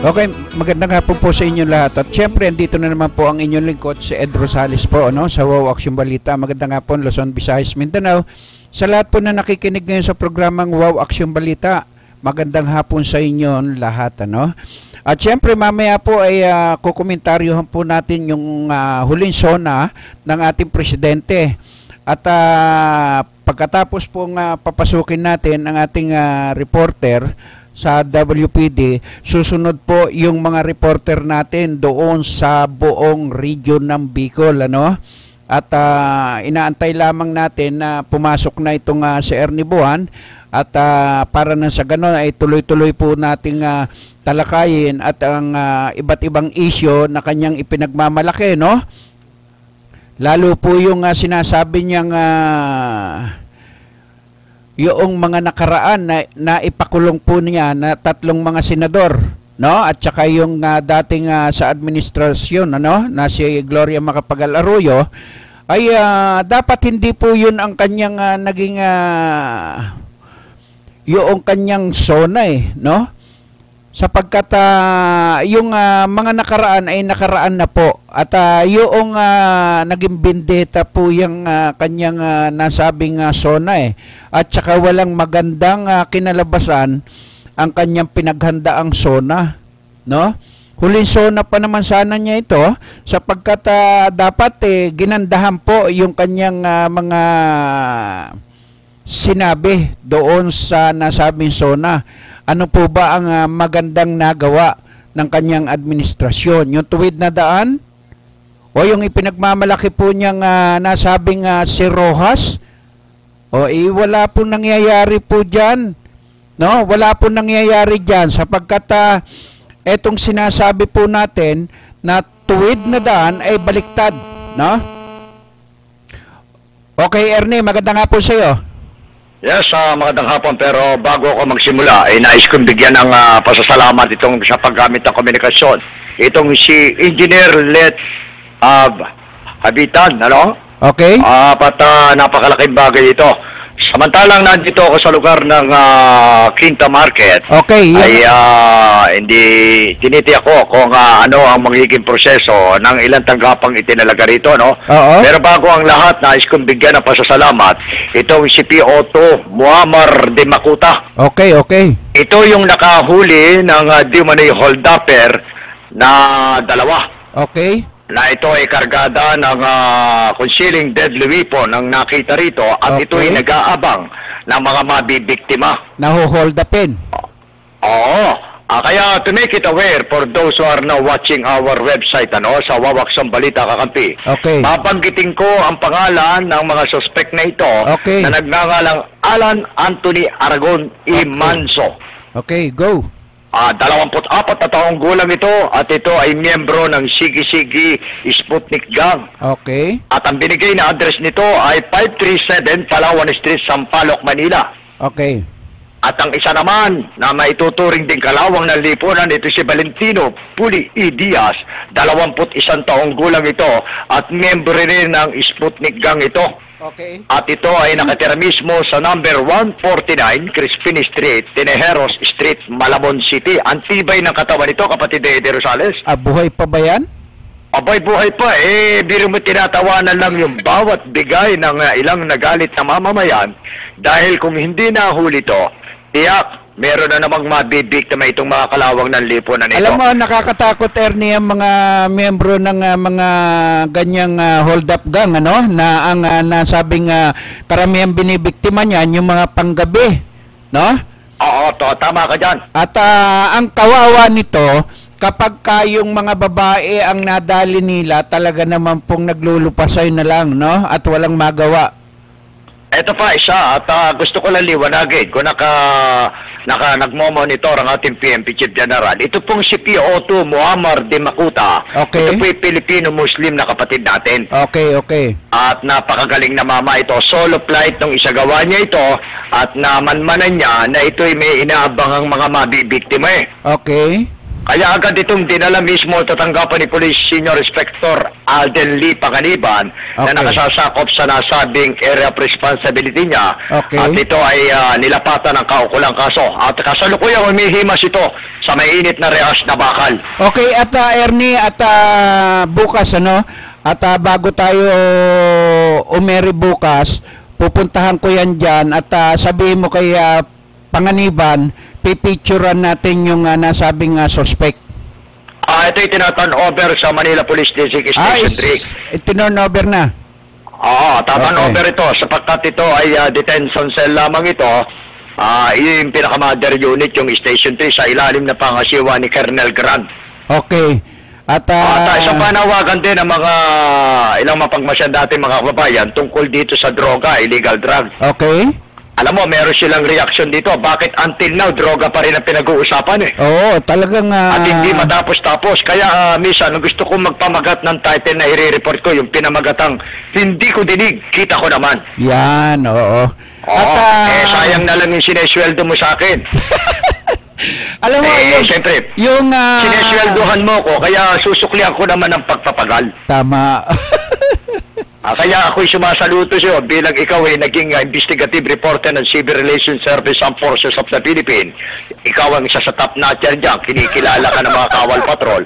Okay, magandang hapon po sa inyo lahat. At syempre, andito na naman po ang inyong lingkod, si Ed Rosales po, no? Sa Wow Action Balita. Magandang hapon, Luzon, Visayas, Mindanao. Sa lahat po na nakikinig ngayon sa programang Wow Action Balita, magandang hapon sa inyo lahat, ano? At syempre, mamaya po ay kukomentaryohan po natin yung huling SONA ng ating presidente. At pagkatapos pong papasukin natin ang ating reporter sa WPD, susunod po yung mga reporter natin doon sa buong region ng Bicol, ano? At inaantay lamang natin na pumasok na itong si Ernie Buwan at para na sa ganon ay tuloy-tuloy po nating talakayin at ang iba't ibang issue na kanyang ipinagmamalaki, no? Lalo po yung sinasabi niyang yung mga nakaraan na ipakulong po niya na 3 mga senador, no? At saka yung dating sa administrasyon, ano, na si Gloria Macapagal Arroyo, ay dapat hindi po yun ang kanyang naging yung kanyang SONA, no? Sapagkat yung mga nakaraan ay nakaraan na po at yung naging bindeta po yung kanyang nasabing SONA, at saka walang magandang kinalabasan ang kanyang pinaghandaang SONA, no? Huling SONA pa naman sana niya ito sapagkat dapat ginandahan po yung kanyang mga sinabi doon sa nasabing SONA. Ano po ba ang magandang nagawa ng kanyang administrasyon? Yung tuwid na daan? O yung ipinagmamalaki po niyang nasabing si Rojas? O wala po nangyayari po dyan. No? Wala po nangyayari dyan sapagkat etong sinasabi po natin na tuwid na daan ay baliktad. No? Okay, Ernie, magandang hapon sa iyo. Yes, magandang hapon, pero bago ako magsimula, nais kong bigyan ng pasasalamat itong sa paggamit ng komunikasyon. Itong si Engineer Let Habitan, ano? Okay. Napakalaking bagay ito. Samantalang nandito ako sa lugar ng Quinta Market, okay, ay hindi tinitiyak ko kung ano ang magiging proseso ng ilang tanggapang itinalaga rito, no? Pero bago ang lahat, nais kong bigyan ng pasasalamat itong si PO2 Muammar de Makuta. Okay, okay. Ito yung nakahuli ng di-umano'y hold-upper na 2. Okay. Na ito ay kargada ng concealing deadly weapon ang nakita rito at ito ay nag-aabang ng mga mabibiktima. Naho-hold upin. Oo. Kaya to make it aware for those who are now watching our website, ano, sa Wawaksang Balita Kakampi. Okay. Babanggitin ko ang pangalan ng mga suspect na ito, na nagngangalang Alan Anthony Aragon Manso. Okay, go. 24 na taong gulang ito at ito ay miyembro ng Sigi-Sigi Sputnik Gang. Okay. At ang binigay na address nito ay 537 Palawan Street, Sampaloc, Manila. Okay. At ang isa naman na maituturing din kalawang ng lipunan, ito si Valentino Puli E. Diaz, 21 taong gulang ito at miyembro rin ng Sputnik Gang ito. Okay. At ito ay nakatira mismo sa number 149 Crispin Street, Tinejeros Street, Malabon City. Ang tibay ng katawan nito, kapatid Ede Rosales. Buhay pa ba yan? Abay, buhay pa. Biro mo tinatawanan lang yung bawat bigay ng ilang nagalit na mamamayan dahil kung hindi nahuli to, tiyak, meron na namang mabibiktima itong mga kalawang ng lipunan nito. Alam mo, nakakatakot, Ernie, ang mga miyembro ng mga ganyang hold-up gang, ano? Na ang nasabing karamihang binibiktima niyan, yung mga panggabi, no? Oo, tama ka dyan. At ang kawawa nito, kapag kayong mga babae ang nadali nila, talaga naman pong naglulupasay na lang, no? At walang magawa. Ito pa isa at gusto ko lang liwanagin kung nagmo-monitor ang ating PNP Chief General. Ito pong si PO2 Muammar de Makuta. Okay. Ito po yung Pilipino-Muslim na kapatid natin. Okay, okay. At napakagaling na mama ito. Solo flight nung isagawa niya ito at namanmanan niya na ito'y may inaabangang mga mabibiktima. Okay. Kaya agad itong dinala mismo sa tanggapan ni Police Senior Inspector Alden Lee Panganiban na nakasasakop sa nasabing area of responsibility niya. At ito ay nilapatan ng kaukulang kaso. At kasalukuyang humihimas ito sa mainit na rehas na bakal. Okay, at Ernie, at bukas at bago tayo umeri bukas, pupuntahan ko yan dyan at sabihin mo kay Panganiban, pipicturean natin yung nasabing suspect. Ito itinatan over sa Manila Police District Station 3. Itinurn over na? Oo, tapan over ito sapagkat ito ay detention cell lamang ito. Yung pinaka-mother unit, yung Station 3 sa ilalim na pangasiwa ni Colonel Grant. Okay. At isang panawagan din ng mga ilang mapagmasyan dati mga kababayan tungkol dito sa droga, illegal drug. Okay. Alam mo, meron silang reaction dito. Bakit until now, droga pa rin ang pinag-uusapan eh? Oo, talagang... At hindi matapos-tapos. Kaya, Misa, gusto ko magpamagat ng title na i-report ko, yung pinamagatang, hindi ko dinig, kita ko naman. Yan, oo. At, sayang na lang yung sinesweldo mo sa akin. Alam mo, siyempre, yung... sinesweldohan mo ko, kaya susuklihan ko naman ang pagpapagal. Tama. Kaya ako'y sumasaluto sa'yo bilang ikaw ay naging investigative reporter ng Civil Relations Service Armed Forces of the Philippines. Ikaw ang isa sa top notcher dyan, kinikilala ka ng mga kawal patrol.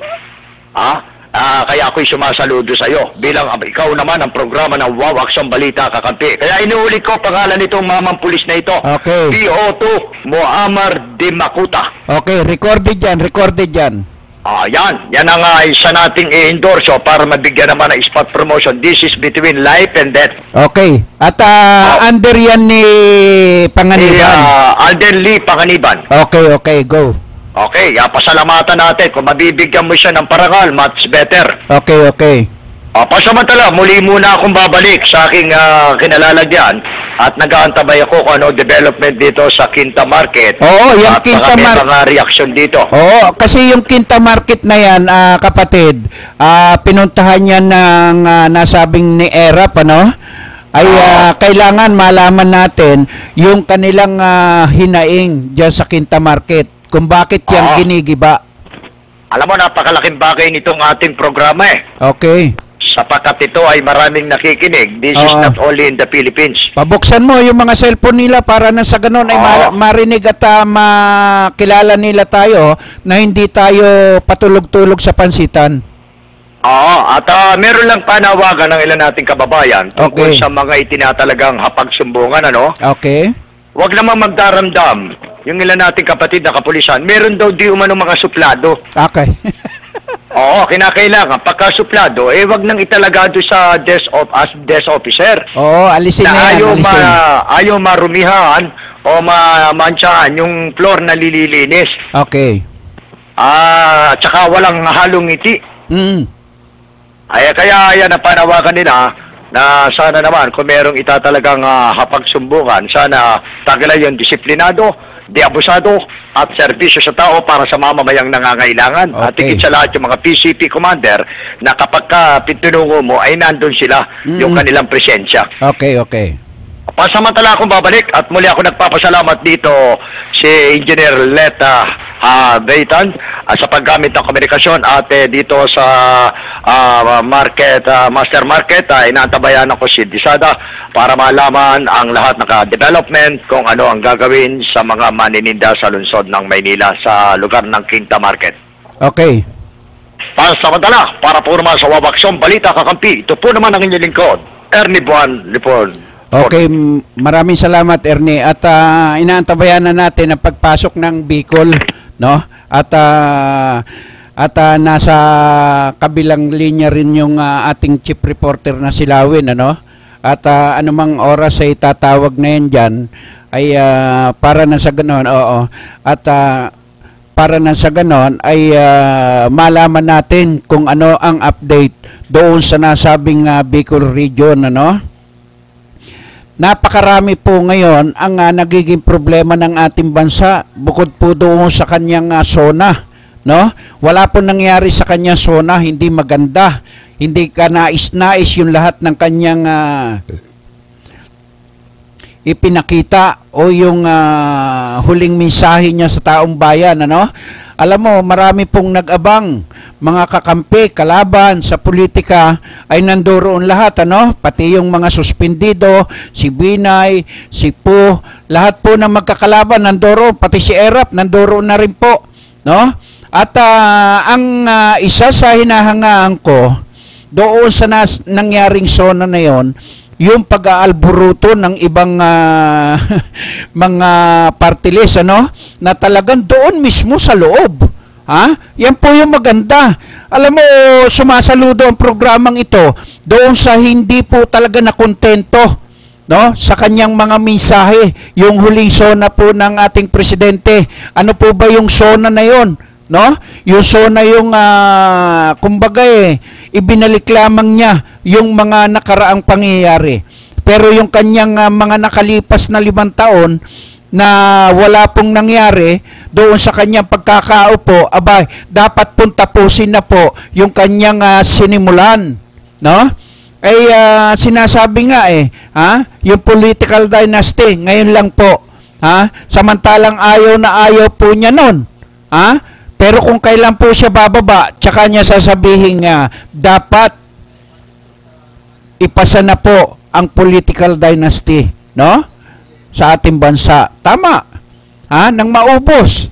Kaya ako'y sumasaludo sa'yo bilang ikaw naman ang programa ng WOW Aksyon Balita Kakampi. Kaya inuulit ko pangalan nitong mamang pulis na ito. Okay. PO2 Muammar Dimakuta. Okay, recorded dyan. Yan ang isa nating i-endorse para mabigyan naman ng spot promotion. This is between life and death. Okay. At under yan ni Panganiban. Alden Lee Panganiban. Okay, go. Okay, pasalamatan natin. Kung mabibigyan mo siya ng parangal, much better. Okay. Pasamantala, muli muna akong babalik sa aking kinalalagyan at nag-aantabay ako kung ano development dito sa Quinta Market. Oo, yung Quinta Market. At mga reaction dito. Oo, kasi yung Quinta Market na yan, kapatid, pinuntahan yan ng nasabing ni Erap, ay kailangan malaman natin yung kanilang hinaing dyan sa Quinta Market, kung bakit yan ginigiba. Alam mo, napakalaking bagay nitong ating programa eh. Okay. Sapagkat ito ay maraming nakikinig. This is not only in the Philippines. Pabuksan mo yung mga cellphone nila para na sa ganun ay marinig at makilala nila tayo na hindi tayo patulog-tulog sa pansitan. At meron lang panawagan ng ilan nating kababayan tungkol sa mga itinatalagang hapagsumbungan, Okay. Huwag namang magdaramdam. Yung ilan nating kapatid na kapulisan, meron daw di umano mga suplado. Okay. Oo, kinakailangan. Pagka suplado, wag nang italaga doon sa desk officer. Oo, alisin na yan. Ayaw marumihan o mamansyahan yung floor na lililinis. Okay. Tsaka walang halong ngiti. Kaya yan ang panawagan nila na sana naman kung merong itatalagang hapagsumbungan, sana tagalan yung disiplinado, abusado at serbisyo sa tao para sa mamamayang nangangailangan. At higit sa lahat yung mga PCP commander na kapag pinunungo mo ay nandun sila yung kanilang presensya. Okay. Pasamantala akong babalik at muli ako nagpapasalamat dito si Engineer Leta Beitan sa paggamit ng komunikasyon at dito sa Master Market inaantabayan ako si Disada para malaman ang lahat ng development kung ano ang gagawin sa mga manininda sa lungsod ng Maynila sa lugar ng Quinta Market. Okay. Pasamantala, para po naman sa WOW Aksyon Balita Kakampi, ito po naman ang inyong lingkod, Ernie Buwan Lipon. Okay, maraming salamat Ernie at inaantabayan na natin ang pagpasok ng Bicol, at nasa kabilang linya rin yung ating chief reporter na si Lawin, at anumang oras ay tatawag na yan dyan ay para na sa ganon, at para na sa ganon ay malaman natin kung ano ang update doon sa nasabing Bicol region, Napakarami po ngayon ang nagiging problema ng ating bansa bukod po doon sa kanyang zona, Wala po nangyari sa kanyang zona, hindi maganda. Hindi ka nais-nais yung lahat ng kanyang ipinakita o yung huling mensahe niya sa taong bayan, Alam mo, marami pong nag-abang, mga kakampi, kalaban sa politika ay nandoroon lahat, ano? Pati yung mga suspendido, si Binay, si Po, lahat po ng magkakalaban nandoroon, pati si Erap nandoroon na rin po, no? At ang isa sa hinahangaan ko doon sa nangyaring sona na yon, yung pag-aalburuto ng ibang mga party list, ano, na talagang doon mismo sa loob. Yan po yung maganda. Alam mo, sumasaludo ang programang ito doon sa hindi po talaga nakontento, no, sa kanyang mga mensahe. Yung huling sona po ng ating presidente, ano po ba yung sona na yon? No? Yung sona yung kumbaga ibinalik lamang niya yung mga nakaraang pangyayari. Pero yung kanyang mga nakalipas na 5 taon na wala pong nangyari doon sa kanyang pagkakaupo, abay, dapat pong tapusin na po yung kanyang sinimulan, no? Ay sinasabi nga yung political dynasty ngayon lang po, samantalang ayaw na ayaw po niya noon, pero kung kailan po siya bababa, tsaka niya sasabihin nga, dapat ipasa na po ang political dynasty, no? Sa ating bansa. Tama. Nang maubos.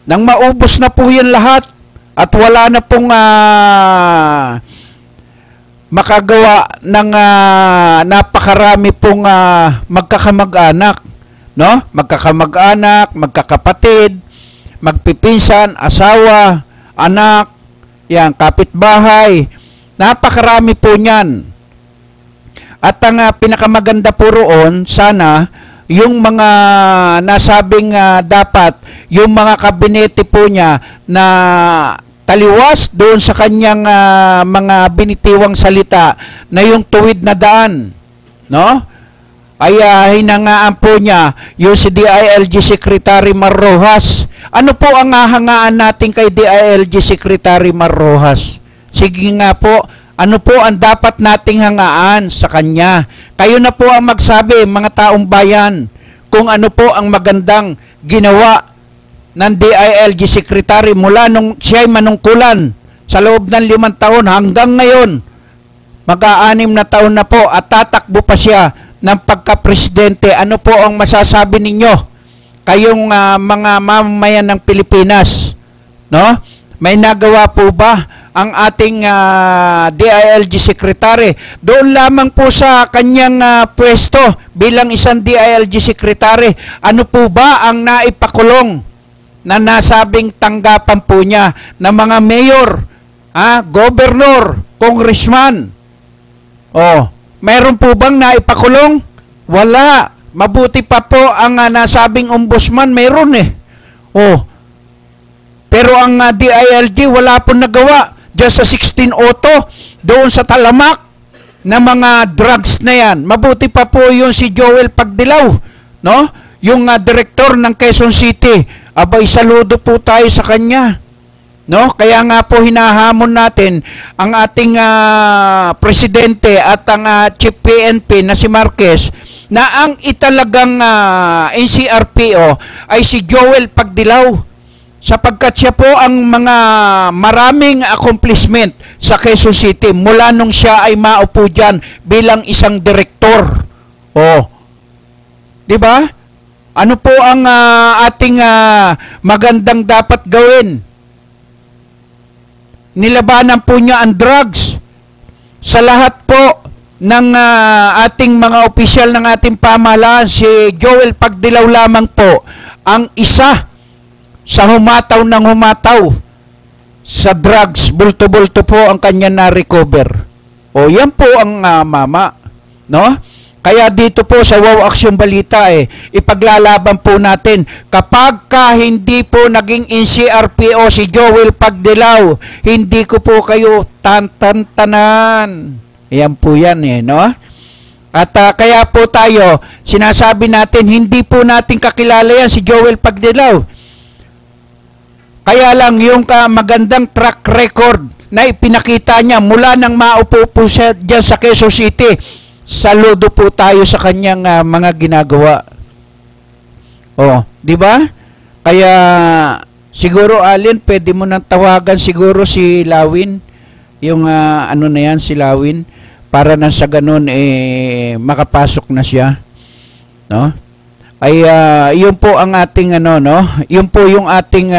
Nang maubos na po yan lahat. At wala na pong makagawa ng napakarami pong magkakamag-anak, no? Magkakamag-anak, magkakapatid, magpipinsan, asawa, anak, yan, kapitbahay. Napakarami po niyan. At ang pinakamaganda po roon, sana, yung mga nasabing dapat, yung mga kabinete po niya na taliwas doon sa kanyang mga binitiwang salita na yung tuwid na daan, no? Ay hinangaan po niya yung si DILG Secretary Mar Rojas. Ano po ang hahangaan natin kay DILG Secretary Mar Rojas? Sige nga po, ano po ang dapat nating hangaan sa kanya? Kayo na po ang magsabi, mga taong bayan, kung ano po ang magandang ginawa ng DILG Secretary mula nung siya'y manungkulan sa loob ng 5 taon hanggang ngayon. Mag-6 na taon na po at tatakbo pa siya ng pagka-presidente. Ano po ang masasabi ninyo? Kayong mga mamamayan ng Pilipinas, no? May nagawa po ba ang ating DILG Secretary doon lamang po sa kanyang pwesto bilang isang DILG Secretary? Ano po ba ang naipakulong na nasabing tanggapan po niya ng mga mayor, gobernor, congressman? Meron po bang naipakulong? Wala. Mabuti pa po ang nasabing ombudsman, meron Pero ang DILG wala po nagawa. Just sa 16 Auto, doon sa talamak na mga drugs na yan. Mabuti pa po yung si Joel Pagdilaw, no? Yung direktor ng Quezon City. Abay, saludo po tayo sa kanya. No? Kaya nga po hinahamon natin ang ating presidente at ang chief PNP na si Marquez na ang italagang NCRPO ay si Joel Pagdilaw, sapagkat siya po ang mga maraming accomplishment sa Quezon City mula nung siya ay maupo dyan bilang isang direktor. Di ba? Ano po ang ating magandang dapat gawin? Nilabanan po niya ang drugs. Sa lahat po ng ating mga opisyal ng ating pamahalaan, si Joel Pagdilaw lamang po ang isa sa humataw ng humataw sa drugs. Bulto-bulto po ang kanya na-recover. Yan po ang mama, no? Kaya dito po sa Wow Action Balita, ipaglalaban po natin kapag hindi po naging NCRPO si Joel Pagdilaw, hindi ko po kayo tantanan. Yan po yan no? At kaya po tayo, sinasabi natin, hindi po natin kakilala yan si Joel Pagdilaw. Kaya lang yung magandang track record na ipinakita niya mula nang maupo po siya dyan sa Quezon City, saludo po tayo sa kanyang mga ginagawa. Di ba? Kaya Siguro, Alin, pwede mo nang tawagan siguro si Lawin, yung ano na yan, si Lawin, para na sa ganun, makapasok na siya. No? Ay, yun po ang ating, ano, no? Yun po yung ating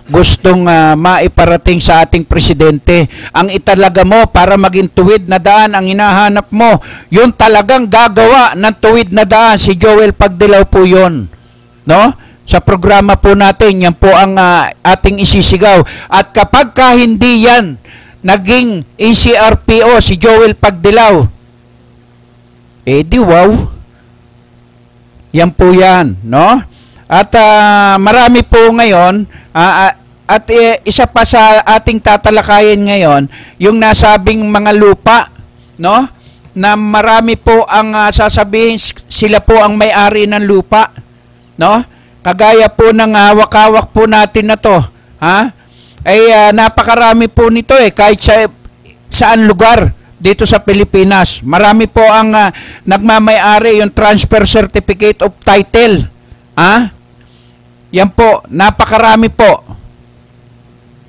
gustong maiparating sa ating presidente. Ang italaga mo para maging tuwid na daan, ang hinahanap mo, yun talagang gagawa ng tuwid na daan. Si Joel Pagdilaw po yun. No? Sa programa po natin, yan po ang ating isisigaw. At kapag hindi yan naging ECRPO, si Joel Pagdilaw, di wow. Yan po yan, no? At marami po ngayon, at isa pa sa ating tatalakayin ngayon, yung nasabing mga lupa, no? Na marami po ang sasabihin sila po ang may-ari ng lupa, no? Kagaya po ng hawak-hawak po natin na to, ha? Ay napakarami po nito kahit saan lugar dito sa Pilipinas. Marami po ang nagmamay-ari yung transfer certificate of title. Ha? Yan po, napakarami po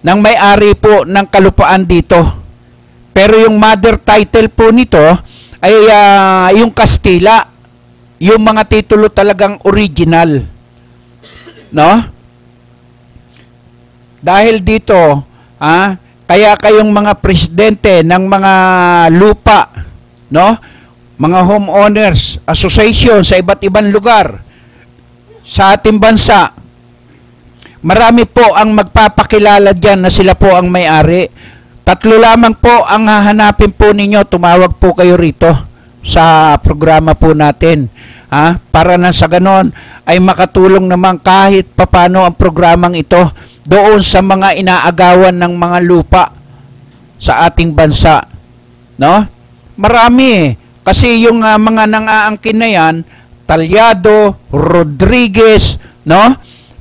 ng may-ari po ng kalupaan dito. Pero yung mother title po nito ay yung Kastila. Yung mga titulo talagang original. No? Dahil dito, kaya kayong mga presidente ng mga lupa, no? Mga homeowners association sa iba't ibang lugar sa ating bansa, marami po ang magpapakilala diyan na sila po ang may-ari. 3 lamang po ang hahanapin po ninyo, tumawag po kayo rito sa programa po natin. Para na sa ganon ay makatulong naman kahit papano ang programang ito doon sa mga inaagawan ng mga lupa sa ating bansa. No? Marami kasi yung mga nang-aangkin na yan, Talyado, Rodriguez, no?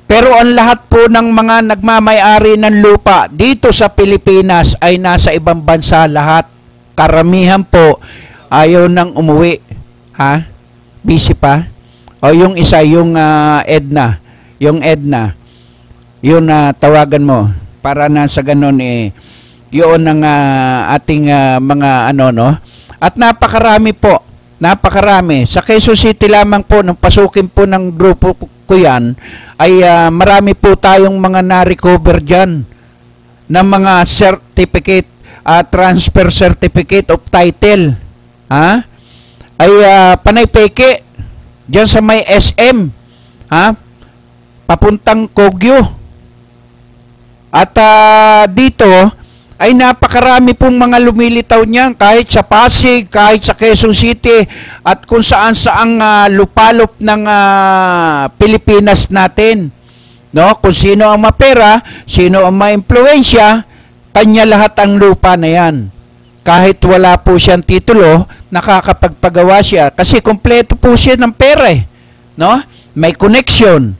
Pero ang lahat po ng mga nagmamay-ari ng lupa dito sa Pilipinas ay nasa ibang bansa lahat. Karamihan po ayaw nang umuwi. Busy pa. O yung isa, yung Edna. Yung Edna. Yun tawagan mo. Para na sa ganun yun ang ating mga ano, no? At napakarami po. Napakarami. Sa Quezon City lamang po, nung pasukin po ng grupo ko yan, ay marami po tayong mga na-recover dyan ng mga certificate, transfer certificate of title. Ay panay peke diyan sa may SM, papuntang Kogyo. At dito ay napakarami pong mga lumilitaw niyan kahit sa Pasig, kahit sa Quezon City at kung saan-saang lupalop ng Pilipinas natin. No? Kung sino ang mapera, sino ang maimpluwensya, kanya lahat ang lupa na yan. Kahit wala po siyang titulo, nakakapagpagawa siya. Kasi kompleto po siya ng pera no? May connection.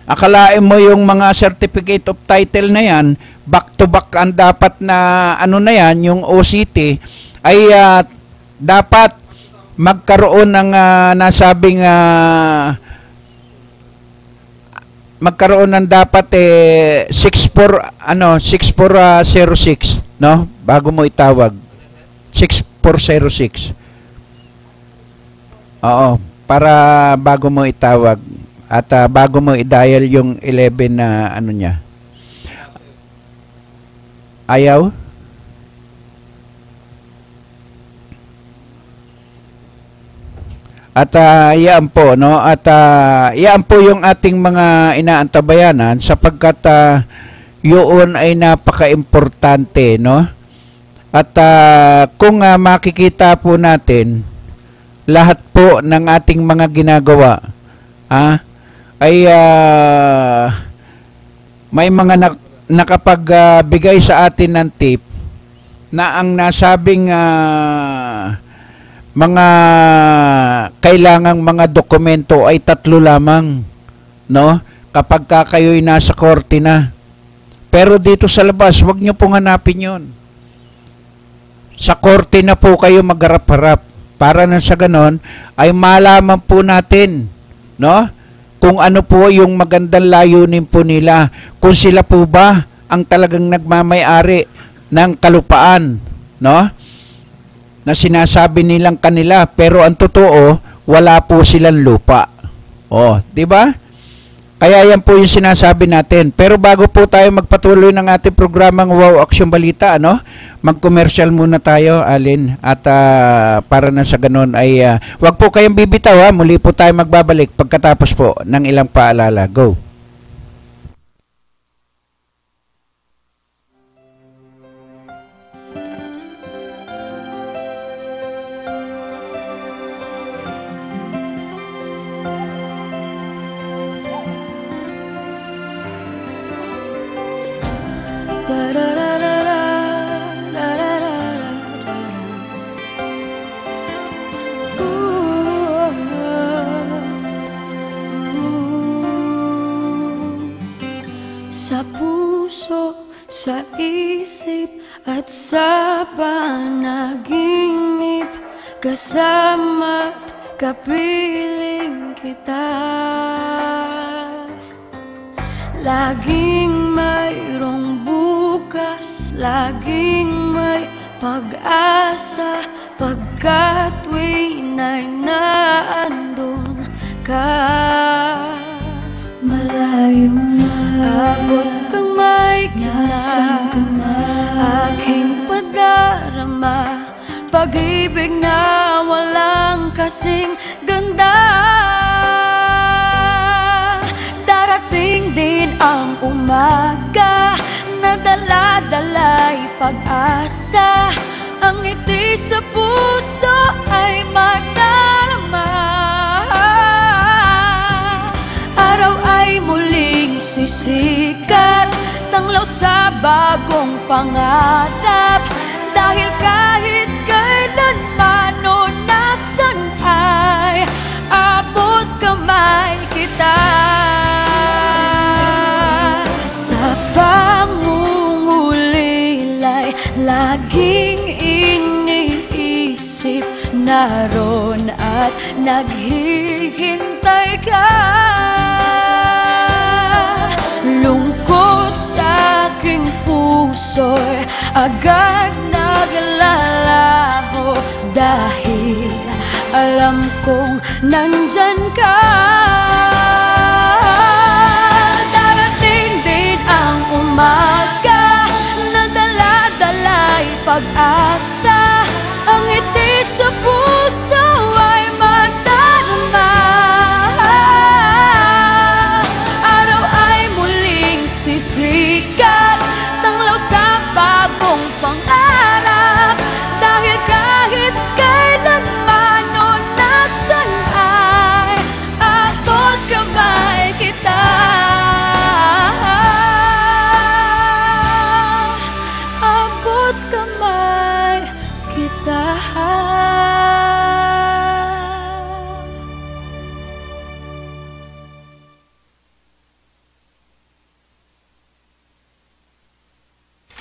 Akalain mo yung mga certificate of title na yan, back to back ang dapat na ano na yan, yung OCT, ay dapat magkaroon ng nasabing magkaroon ng dapat 6406, no? Bago mo itawag. 6406. Oo, para bago mo itawag at bago mo i-dial yung 11 na ano niya. Ayaw? At yan po, no? At yan po yung ating mga inaantabayanan sapagkat yun ay napaka-importante, no? At kung makikita po natin lahat po ng ating mga ginagawa ay may mga nakapagbigay sa atin ng tip na ang nasabing mga kailangang mga dokumento ay 3 lamang, no? Kapag kayo'y nasa korte na. Pero dito sa labas, wag nyo pong hanapin yun. Sa korte na po kayo magharap-harap para na sa ganon ay malaman po natin, no? kung ano po yung magandang layunin po nila. Kung sila po ba ang talagang nagmamay-ari ng kalupaan, no? Na sinasabi nilang kanila, pero ang totoo, wala po silang lupa. Oh, 'di ba? Kaya yan po yung sinasabi natin. Pero bago po tayo magpatuloy ng ating programang Wow Action Balita, ano? Mag-commercial muna tayo, Alin. At para na sa ganun ay wag po kayong bibitaw, ha? Muli po tayo magbabalik pagkatapos po ng ilang paalala. Go! Sa puso, sa isip at sa panaginip, kasama kapiling kita. Laging mayroong bukas, laging may pag-asa, pagkat tuwina'y naandun ka. Malayo na, abot kamay ka na, aking padarama, pag-ibig na walang kasing ganda. Darating din ang umaga na dala-dala'y pag-asa, ang ngiti sa puso ay madarama. Araw ay muling sisikat, tanglaw sa bagong pangarap, dahil kahit kailanman o nasan ay abot kamay kita. Sa pangungulilay, laging iniisip, naroon at naghihintay ka. Lungkot sa aking puso'y agad naglalaho, dahil alam kong nandyan ka. Darating din ang umaga na dala-dala'y pag-asa, ang ngiti sa puso ay madarama. Araw ay muling sisikat, tanglaw sa bagong pangarap, dahil kahit kailanman o nasan ay abot kamay kita. Abot kamay kita.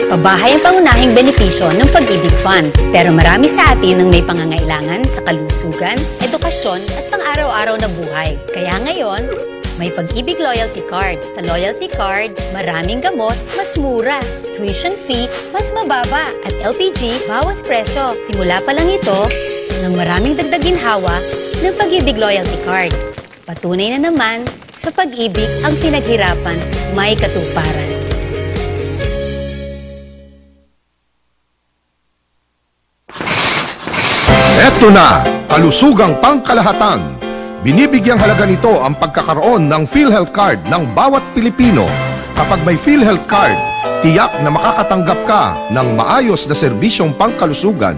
Pabahay ang pangunahing benepisyo ng Pag-ibig Fund. Pero marami sa atin ang may pangangailangan sa kalusugan, edukasyon at pang-araw-araw na buhay. Kaya ngayon, may Pag-ibig Loyalty Card. Sa Loyalty Card, maraming gamot, mas mura. Tuition fee, mas mababa. At LPG, bawas presyo. Simula pa lang ito, ng maraming dagdag ginhawa ng Pag-ibig Loyalty Card. Patunay na naman, sa pag-ibig ang pinaghirapan may katuparan. Eto na, kalusugang pangkalahatan. Binibigyang halaga nito ang pagkakaroon ng PhilHealth Card ng bawat Pilipino. Kapag may PhilHealth Card, tiyak na makakatanggap ka ng maayos na serbisyong pangkalusugan.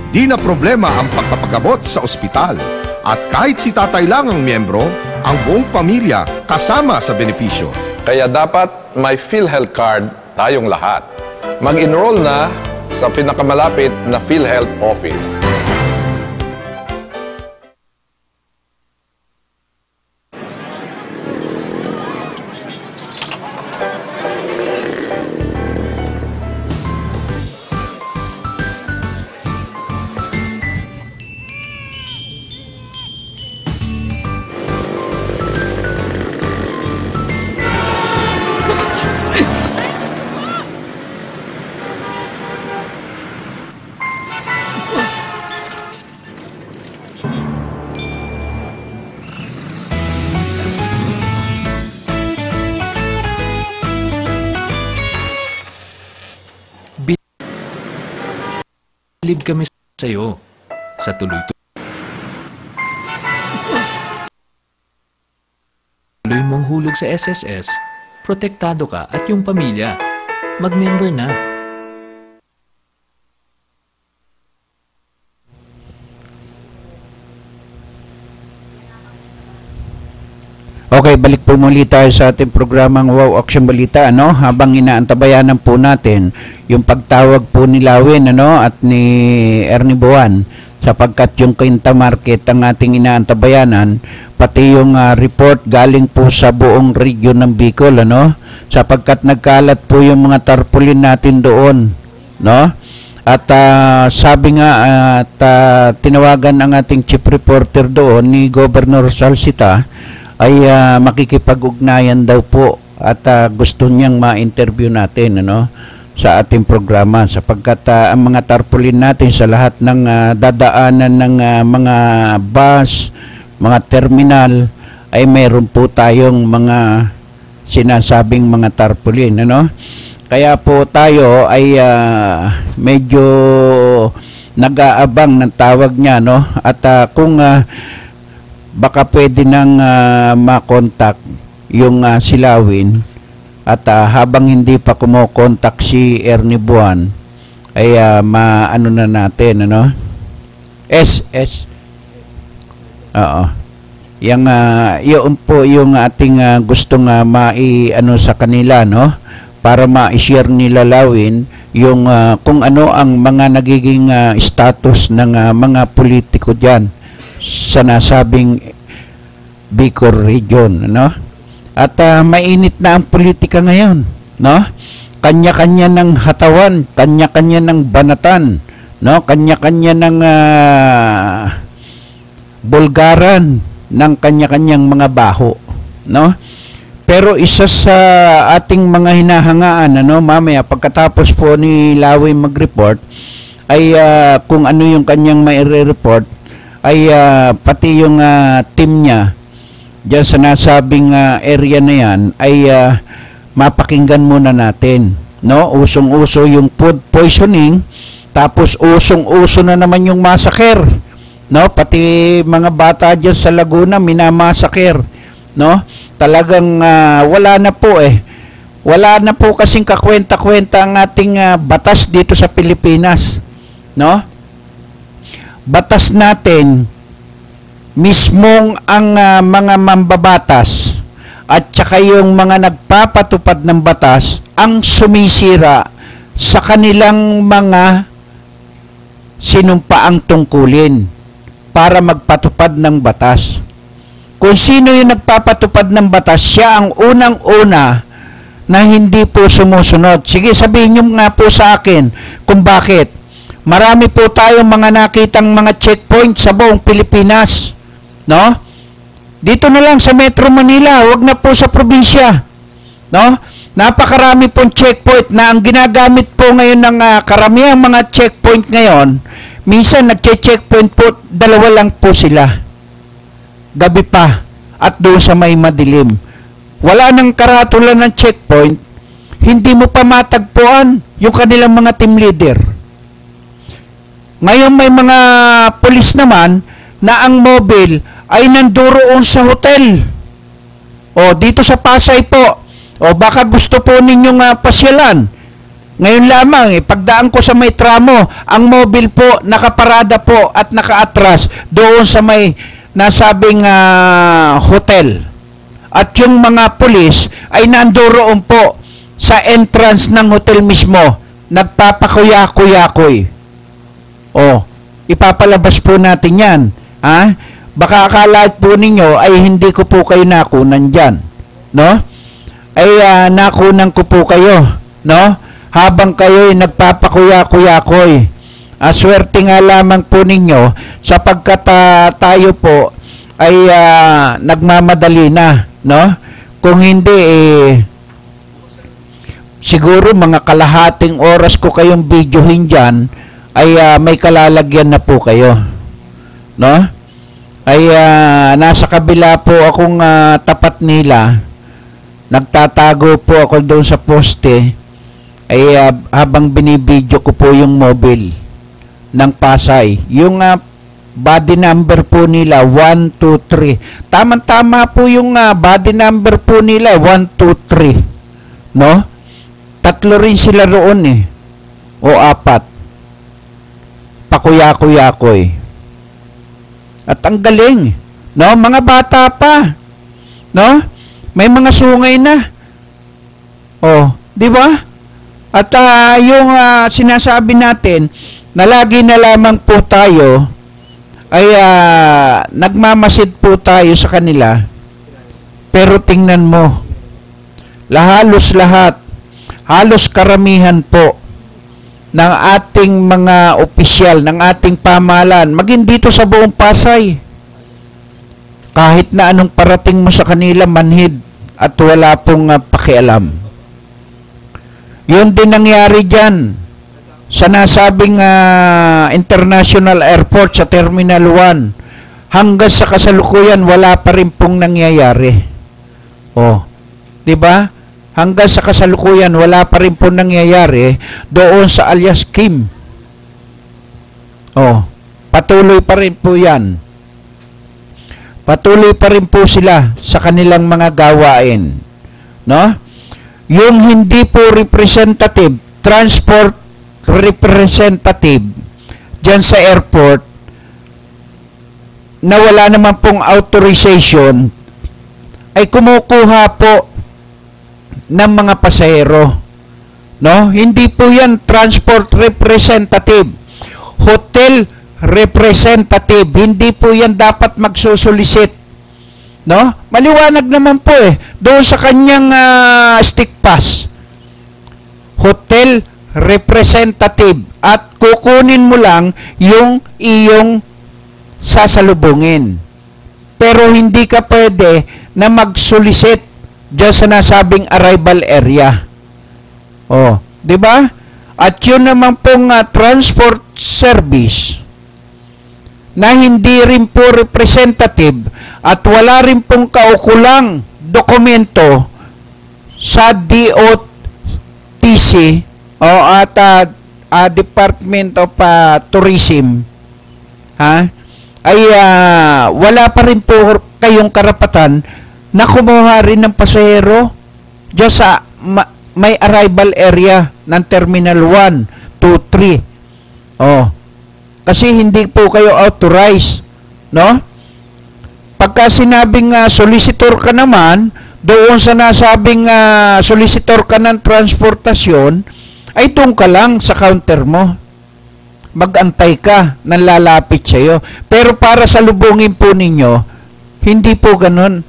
Di na problema ang pagpapagamot sa ospital. At kahit si tatay lang ang miyembro, ang buong pamilya kasama sa benepisyo. Kaya dapat may PhilHealth Card tayong lahat. Mag-enroll na sa pinakamalapit na PhilHealth Office. Lib kami sa'yo sa tuloy mong hulog sa SSS, protektado ka at yung pamilya. Mag-member na. Okay, balik po muli tayo sa ating programang Wow Action Balita, ano? Habang inaantabayanan po natin yung pagtawag po ni Lawin, ano, at ni Ernie Buwan, sapagkat yung Quinta Market ang ating inaantabayanan, pati yung report galing po sa buong region ng Bicol, ano? Sapagkat nagkalat po yung mga tarpaulin natin doon, no? At sabi nga at tinawagan ang ating chief reporter doon ni Governor Salcita ay makikipag-ugnayan daw po at gusto niyang ma-interview natin, ano, sa ating programa, sapagkat ang mga tarpaulin natin sa lahat ng dadaanan ng mga bus, mga terminal ay mayroon po tayong mga sinasabing mga tarpaulin, ano. Kaya po tayo ay medyo nag-aabang ng tawag niya, no, at kung baka pwede nang makontak yung silawin at habang hindi pa kumokontak si Ernie Buwan ay maano na natin, ano, SS. Oo. Yung yun po yung ating gustong mai-ano sa kanila, no, para ma-share nila Lawin yung kung ano ang mga nagiging status ng mga politiko diyan sa nasabing Bicol region, no? At mainit na ang politika ngayon, no? Kanya-kanya ng hatawan, kanya-kanya ng banatan, no? Kanya-kanya ng bulgaran ng kanya-kanyang mga baho, no? Pero isa sa ating mga hinahangaan, ano, mamaya pagkatapos po ni Lawin mag-report ay kung ano yung kanyang mai-report ay pati yung team niya dyan sa nasabing area na yan ay mapakinggan muna natin, no? Usong-uso yung food poisoning, tapos usong-uso na naman yung massacre, no? Pati mga bata dyan sa Laguna minamassacre, no? Talagang wala na po wala na po kasing kakwenta-kwenta ang ating batas dito sa Pilipinas, no? Batas natin mismong ang mga mambabatas at saka yung mga nagpapatupad ng batas ang sumisira sa kanilang mga sinumpaang tungkulin para magpatupad ng batas. Kung sino yung nagpapatupad ng batas, siya ang unang-una na hindi po sumusunod. Sige, sabihin nyo nga po sa akin kung bakit. Marami po tayong mga nakitang mga checkpoint sa buong Pilipinas, no? Dito na lang sa Metro Manila, wag na po sa probinsya, no? Napakarami pong checkpoint na ang ginagamit po ngayon ng karamihang mga checkpoint ngayon. Minsan nagche-checkpoint po, dalawa lang po sila. Gabi pa at doon sa may madilim. Wala nang karatula ng checkpoint, hindi mo pa matagpuan yung kanilang mga team leader. Ngayon may mga pulis naman na ang mobile ay nandoon sa hotel. O dito sa Pasay po. O baka gusto po ninyong pasyalan. Ngayon lamang pagdaan ko sa may tramo, ang mobile po nakaparada po at nakaatras doon sa may nasabing hotel. At yung mga pulis ay nandoon po sa entrance ng hotel mismo, nagpapakuya-kuyakoy. O, ipapalabas po natin yan. Ha? Baka akala po ninyo ay hindi ko po kayo nakunan dyan. No? Ay nakunan ko po kayo. No? Habang kayo ay nagpapakuya-kuyakoy. Swerte nga lamang po ninyo sapagkat tayo po ay nagmamadali na. No? Kung hindi, siguro mga kalahating oras ko kayong videohin dyan, ay may kalalagyan na po kayo, no? Ay nasa kabila po akong tapat nila, nagtatago po ako doon sa poste, ay habang binibidyo ko po yung mobile ng Pasay. Yung body number po nila 1, 2, 3. Tama-tama po yung body number po nila 1, 2, 3. No? 3 rin sila roon eh. O 4. Pakuya-kuya-koy. At ang galing. No? Mga bata pa. No? May mga sungay na. Oh, di ba? At yung sinasabi natin na lagi na lamang po tayo ay nagmamasid po tayo sa kanila. Pero tingnan mo, halos lahat, halos karamihan po ng ating mga opisyal, ng ating pamahalaan, maging dito sa buong Pasay, kahit na anong parating mo sa kanila, manhid at wala pong pakialam. Yun din nangyari dyan sa nasabing International Airport sa Terminal 1. Hanggang sa kasalukuyan, wala pa rin pong nangyayari. Oh, di ba? Hanggang sa kasalukuyan, wala pa rin pong nangyayari doon sa alias Kim. Oh, patuloy pa rin po yan. Patuloy pa rin po sila sa kanilang mga gawain. No? Yung hindi po representative, transport representative dyan sa airport na wala naman pong authorization ay kumukuha po ng mga pasahero. No? Hindi po yan transport representative. Hotel representative. Hindi po yan dapat magsusulisit. No? Maliwanag naman po eh. Doon sa kanyang stick pass. Hotel representative. At kukunin mo lang yung iyong sasalubungin. Pero hindi ka pwede na magsulisit diyan sa nasabing arrival area. Oh, 'di ba? At yun naman pong transport service na hindi rin po representative at wala rin pong kaukulang dokumento sa DOTC o at Department of Tourism, ay wala pa rin po kayong karapatan na kumuha rin ng pasahero diyan sa may arrival area ng Terminal 1, 2, 3. Oh. Kasi hindi po kayo authorized, no? Pagka sinabing solicitor ka naman, doon sa nasabing solicitor ka ng transportasyon, ay doon ka lang sa counter mo. Mag-antay ka nang lalapit sa'yo. Pero para sa lubungin po ninyo, hindi po ganun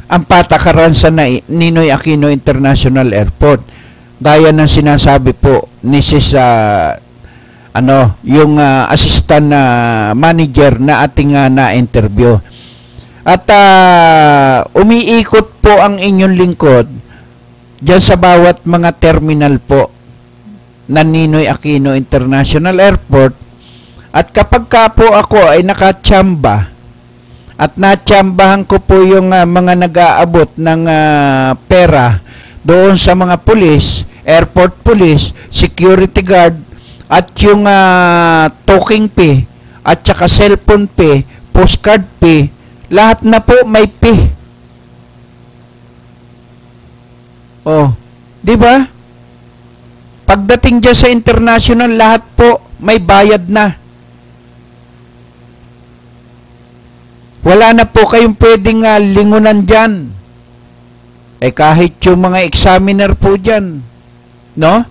ang patakaran sa Ninoy Aquino International Airport. Gaya ng sinasabi po ni Sis yung assistant manager na ating na-interview. At umiikot po ang inyong lingkod diyan sa bawat mga terminal po na Ninoy Aquino International Airport. At kapag ka po ako ay nakatsamba at natsambahan ko po yung mga nag-aabot ng pera doon sa mga pulis, airport police, security guard, at yung talking pay, at saka cellphone pay, postcard pay, lahat na po may pay. Oh, di ba? Pagdating dyan sa international, lahat po may bayad na. Wala na po kayong pwedeng lingunan dyan. Eh kahit yung mga examiner po dyan, no?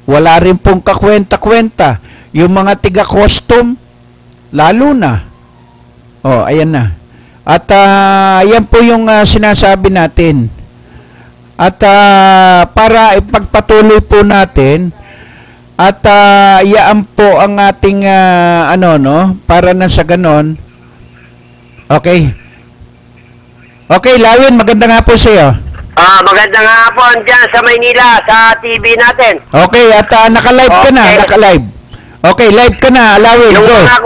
Wala rin pong kakwenta-kwenta. Yung mga tiga-custom, lalo na. Oh, ayan na. At ayan po yung sinasabi natin. At para ipagpatuloy po natin, at iyaan po ang ating para na sa ganon. Okay. Okay, Lawin, maganda nga po sa'yo. Magandang hapon dyan sa Maynila, sa TV natin. Okay, at naka-live ka na, naka-live. Okay, live ka na, Lawin, yung go. Yung mga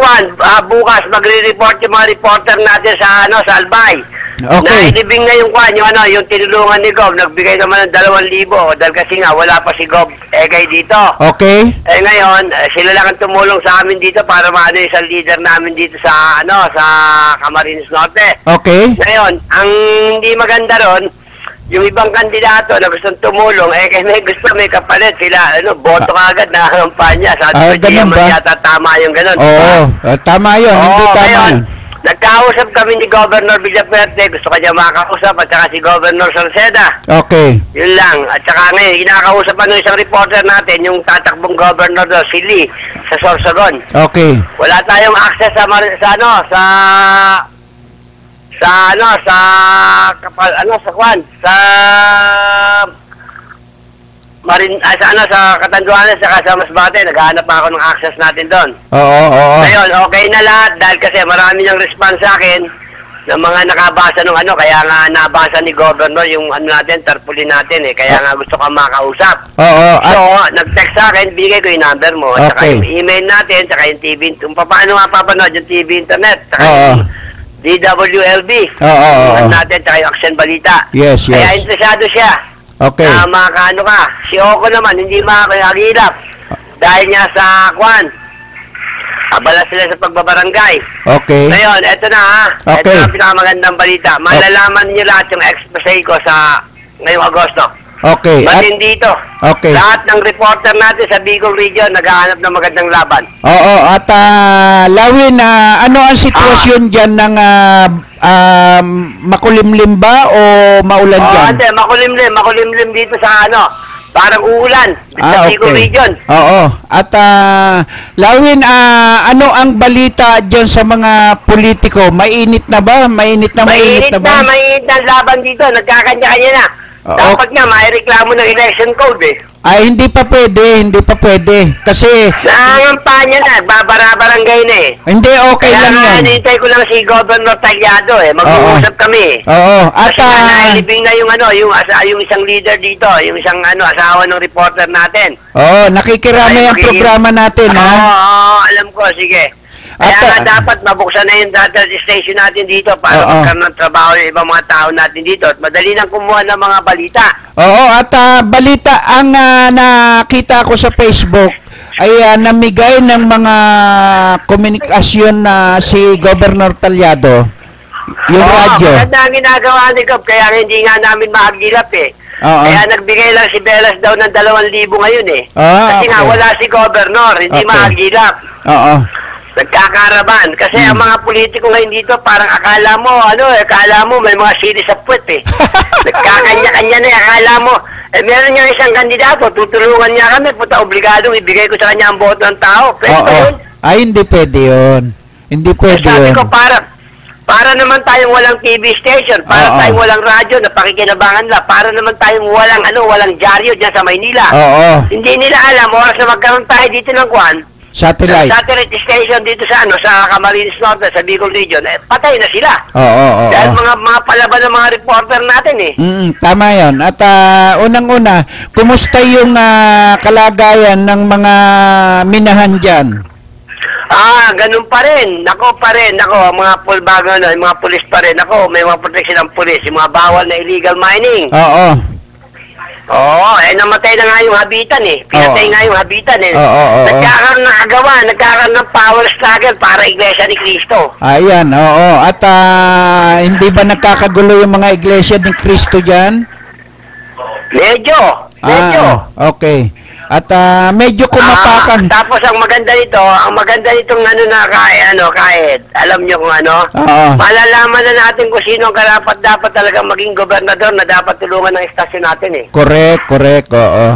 bukas magre-report yung mga reporter natin sa Albay. Okay. Nailibing na yung kwan, yung tinulungan ni Gov, nagbigay naman ng 2,000 dahil kasi nga wala pa si Gov Egay dito. Okay. Ngayon, sila lang ang tumulong sa amin dito para maano isang leader namin dito sa sa Camarines Norte. Okay. Ngayon, ang hindi maganda ron, yung ibang kandidato na gustong tumulong, kaya may gusto may kapalit sila, boto kagad na kampanya. Sabi ko, ganun ba? yata tama yung ganun. Oo, tama yun, hindi tama ngayon, yun. Nagkausap kami ni Governor Villaperte, gusto kanya makakausap, at saka si Governor Salceda. Okay. Yun lang. At saka ngayon, kinakausap ng isang reporter natin, yung tatakbong governor daw, si Lee, sa Sorsogon. Okay. Wala tayong access sa sa Catanduanes, saka sa Masbate, naghahanap pa ako ng access natin doon. Oo. Ngayon, okay na lahat dahil kasi marami niyang response sa akin ng mga nakabasa ng kaya nga nabasa ni Governor yung natin, tarpaulin natin kaya nga gusto ka makausap. Oo. So, nag-text sa akin, bigay ko yung number mo, at saka yung email natin, saka yung TV, kung paano mapapanood yung TV internet, saka yung DWLB, natin, saka yung Action Balita. Yes. Kaya interesado siya. Okay. Makakaano ka. Si Oko naman, hindi makakagilap. Dahil niya sa abala sila sa pagbabarangay. Okay. Ngayon, eto na Okay. Ito ang pinakamagandang balita. Malalaman niyo lahat yung expose ko sa ngayong Agosto. Okay. Batin dito. Okay. Lahat ng reporter natin sa Bicol Region naghahanap ng magandang laban. Oo. At Lawin, ano ang sitwasyon dyan ng makulimlim ba o maulan dyan? Hindi, makulimlim dito sa parang uulan sa Bicol Region. Oo. At Lawin, ano ang balita dyan sa mga politiko? Mainit na ba? Mainit na ba? Mainit na laban dito. Nagkakanya-kanya na. Dapat nga, may reklamo ng election code Ay, hindi pa pwede. Kasi nangangampanya na, babara-barangay na Hindi, okay kaya lang yan. Kaya hinihintay ko lang si Governor Tagliado mag-uusap kami. Oo. At kasi nailibing na yung isang leader dito, yung isang asawa ng reporter natin. Oo, nakikirami ang programa natin, ha? Oo, alam ko, sige. Kaya nga dapat mabuksan na yung data station natin dito para magkaroon ng trabaho yung ibang mga tao natin dito at madali nang kumuha ng mga balita. Oo, at balita ang nakita ko sa Facebook ay namigay ng mga komunikasyon na si Governor Tagliado, yung radyo. Maganda ang ginagawa ni Gov, kaya hindi nga namin maagilap Kaya nagbigay lang si Belas daw ng 2,000 ngayon kasi nga wala si Governor, hindi maagilap. Oo. Nagkakaraban. Kasi ang mga politiko ngayon dito, parang akala mo may mga series of puwet Nagkakanya-kanya na akala mo. Meron niya isang kandidato, tutulungan niya kami, obligadong ibigay ko sa kanya ang boto ng tao. Pwede ba yun? Ay, hindi pwede yun. Hindi pwede yun. Sabi ko, para naman tayong walang TV station, para tayong walang radyo na pakikinabangan nila, para naman tayong walang dyaryo dyan sa Maynila. Hindi nila alam, oras na magkaroon tayo dito ng Satellite station dito sa Camarines Norte, sa Bicol Region, patay na sila. Oo. Dahil mga palaban ng mga reporter natin tama yan. At unang-una, kumusta yung kalagayan ng mga minahan dyan? Ganun pa rin. Nako, ang mga yung mga pulis pa rin. Nako, may mga protection ng pulis, yung mga bawal na illegal mining. Oo. Namatay na nga yung habitan Pinatay nga yung habitan Nagkakaroon ng power struggle para Iglesia ni Cristo. Ayan, At hindi ba nagkakagulo yung mga Iglesia ni Cristo dyan? Medyo. Okay. At medyo kumapakan. Tapos ang maganda nitong kahit alam nyo kung malalaman na natin kung sino ang dapat talaga maging gobernador na dapat tulungan ng estasyon natin Correct, oo.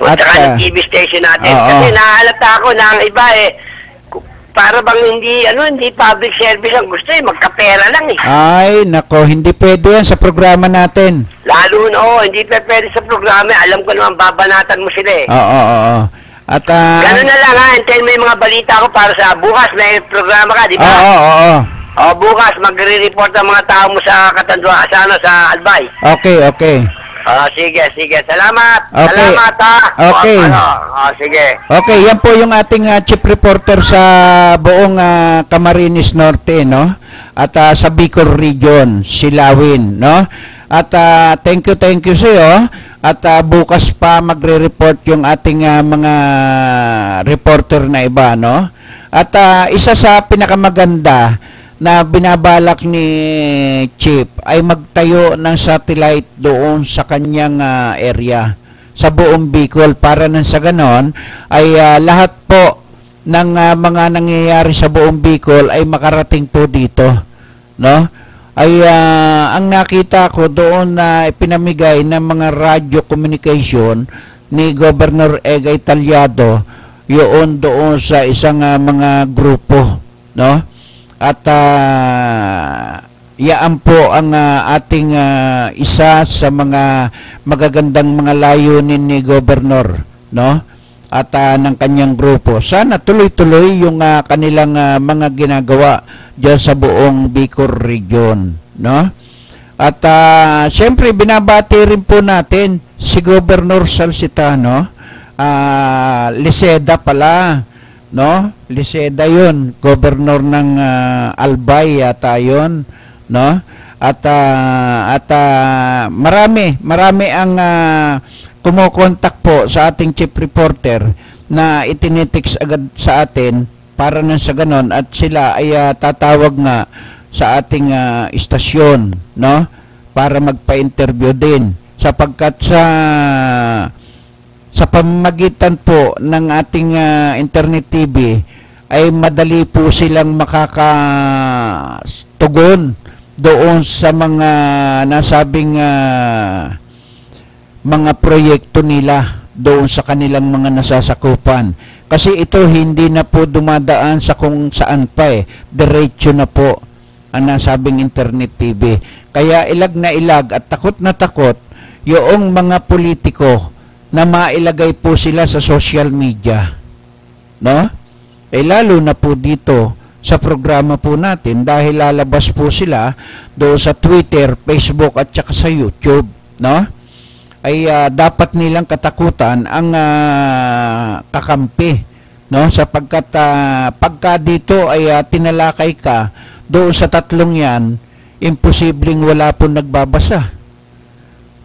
At saka ng TV station natin. Kasi nahalata ako na ang iba para bang hindi public service ang gusto magkapera lang Ay, nako, hindi pwede yan sa programa natin. Lalo hindi pwede sa programa. Alam ko naman babanatan mo sila Oo. At gano'n na lang until may mga balita ko para sa bukas may programa ka, di ba? Oo. Bukas magre-report ang mga tao mo sa Catanduanes, sa Albay. Okay. Sige. Salamat. Okay. Salamat Okay. Sige. Okay, yan po yung ating chief reporter sa buong Camarines Norte, no? at sa Bicol region, Silawin, no? At thank you sa iyo. At bukas pa magre-report yung ating mga reporter na iba, no? At isa sa pinakamaganda na binabalak ni Chief ay magtayo ng satellite doon sa kanyang area sa buong Bicol para nang sa ganon ay lahat po ng mga nangyayari sa buong Bicol ay makarating po dito, no? Ay ang nakita ko doon na pinamigay ng mga radio communication ni Governor Egay Talyado yun doon sa isang mga grupo, no? At yaan po ang ating isa sa mga magagandang mga layunin ni Governor, no? At ng kanyang grupo. Sana tuloy-tuloy yung kanilang mga ginagawa diyan sa buong Bicol region, no? At siyempre binabati rin po natin si Governor Salcitano, Liseda pala, no? Liseda 'yon, governor ng Albay yata 'yon, no? At marami ang kumokontak po sa ating chief reporter na itinitext agad sa atin para nang sa ganon at sila ay tatawag nga sa ating istasyon, no? Para magpa-interview din sapagkat sa pamamagitan po ng ating internet TV ay madali po silang makakatugon doon sa mga nasabing mga proyekto nila doon sa kanilang mga nasasakupan. Kasi ito hindi na po dumadaan sa kung saan pa diretso na po ang nasabing internet TV. Kaya ilag na ilag at takot na takot yung mga politiko na mailagay po sila sa social media, no? Lalo na po dito sa programa po natin dahil lalabas po sila doon sa Twitter, Facebook at saka sa YouTube, no? Ay dapat nilang katakutan ang kakampi, no? Sapagkat pagka dito ay tinalakay ka doon sa tatlong yan, imposibleng wala po nagbabasa,